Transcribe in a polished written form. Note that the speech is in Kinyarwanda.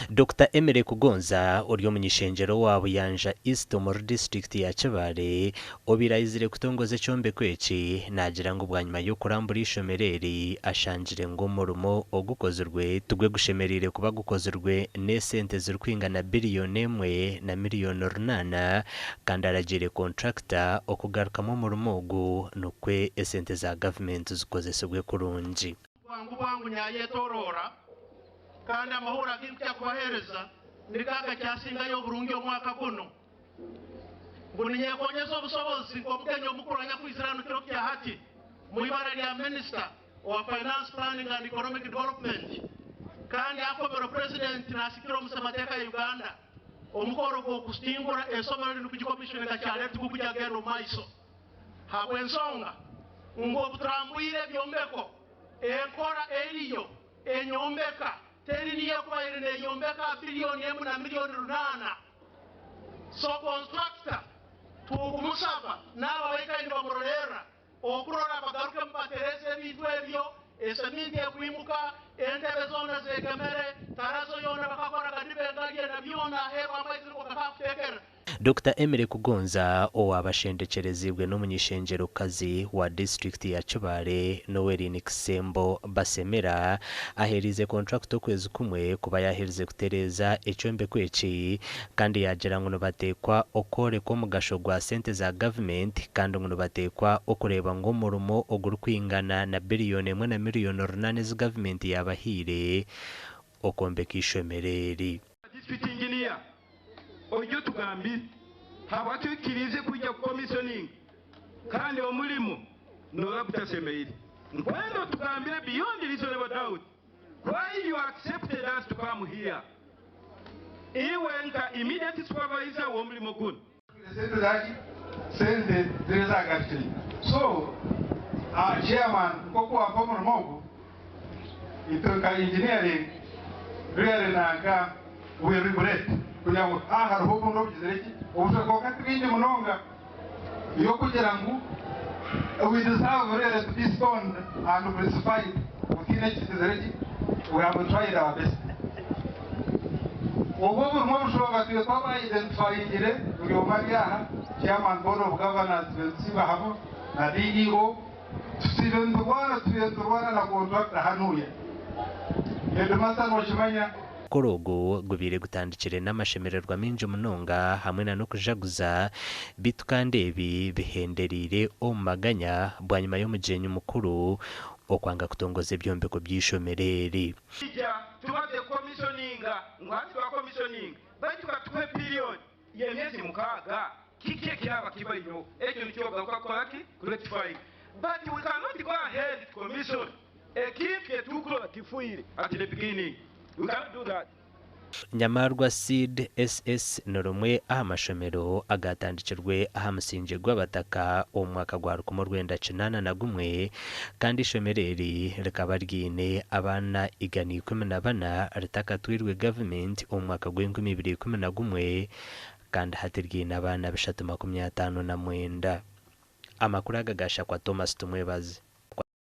Dr. Emere Kugonza uri omunyishenjero wabo yanja East omuri district ya Kibaale obirayizire kutongoza ekyombe kweki nagira ngo bwanyuma yo kurambura ishomereri ashanjire ngo omurimo ogukozerwe tugwe gushemerire kuba gukozerwe n'esente zirikwingana biliyoni 1.8 kandi aragire Konturakita okugarukamu omurimo ogu nukwe esente za government zikozesebwe kurungi wangu nyayetorora kandi amahura g'ibya kubahereza nikaga cyasingayo burungi omwaka guno nguninye konyeza obusobozi ng'omugenyi omukuranya kwiziranukiro kya hati mu ibara lya Minister wa Finance Planning and Economic Development kandi akobera President nasikira omusemateeka ya Uganda omukoro gw'okustingura esomero lino kugikomishoninga kyaletu kukujagenda omumaiso habw'ensonga ng'obutambwire byombeko enkora eriyo enyombeka teriniye kuba irine yombeka biliyoni 1.8 so Konturakita tukumusaba n'aba bayikaini bamurorera okurora bagaruke mubaterese ebintu ebyo eseminti ekwimuka entebe zona zegemere tarazo yona bakakora kadibengalye na byona herwa amaizi ko kakakutekera. Dr. Emere Kugonza owabashendekerezibwe n'omunyishenjerokazi wa district ya Kibaale Nowerini Kisembo basemera aherize Konturakita okwezi kumwe kuba yaherize kutereza ekyombe kweki kandi yagira ngo batekwa okoreka omugasho gwa sente za government kandi ngo batekwa okureba ngo omurimo ogurikwingana na biliyoni 1.8 za government yabahire okombeka ishomereri. District Inginiya ojo tugambi habatwikirize kujya commissioning kandi omurimo no butasemeire nkwendo tugambire beyond reasonable doubt why you accepted us to come here iwenka immediate supervisor w'omurimo guno sente tereza gachini so chairman koko wa omurimo itoka engineering really nanga we regret kugira ngo hari ubu ndobizereki ubushoboka kati bindi munonga yo kugira ngo we deserve really to be stoned and crucified within each zereki we have tried our best ubu bushoboka twe twaba identifyingire buri umariya chairman board of governors bensiba habo na DEO tuyendurwana na Konturakita hanuye yedumasa noshimanya korogo gubire gutandikire n'amashemererwa minje munonga hamwe na no kujaguza bitu kandi ebi bihenderire omaganya bwanyuma y'umugenyi mukuru okwanga kutongoza ebyombeko by'ishomereri tubaze commissioninga ngwati wa commissioning baitu katwe period yemezi mukaga kike kyaba kibayo ekyo nicyo gakokoraki rectifying but we cannot go ahead to commission ekike tukuro tifuire at the beginning. We can't do that. Nyamarwa Seed SS norumwe amashomero agatandikirwe ahamusinje gw'abataka omwaka gwa 1991 kandi ishomereri rikaba ryine abana igani 14 ritakatwirwe government omwaka gw'2011 kandi hatirgine abana 359 amakuru agagasha kwa Thomas Tumwebaze.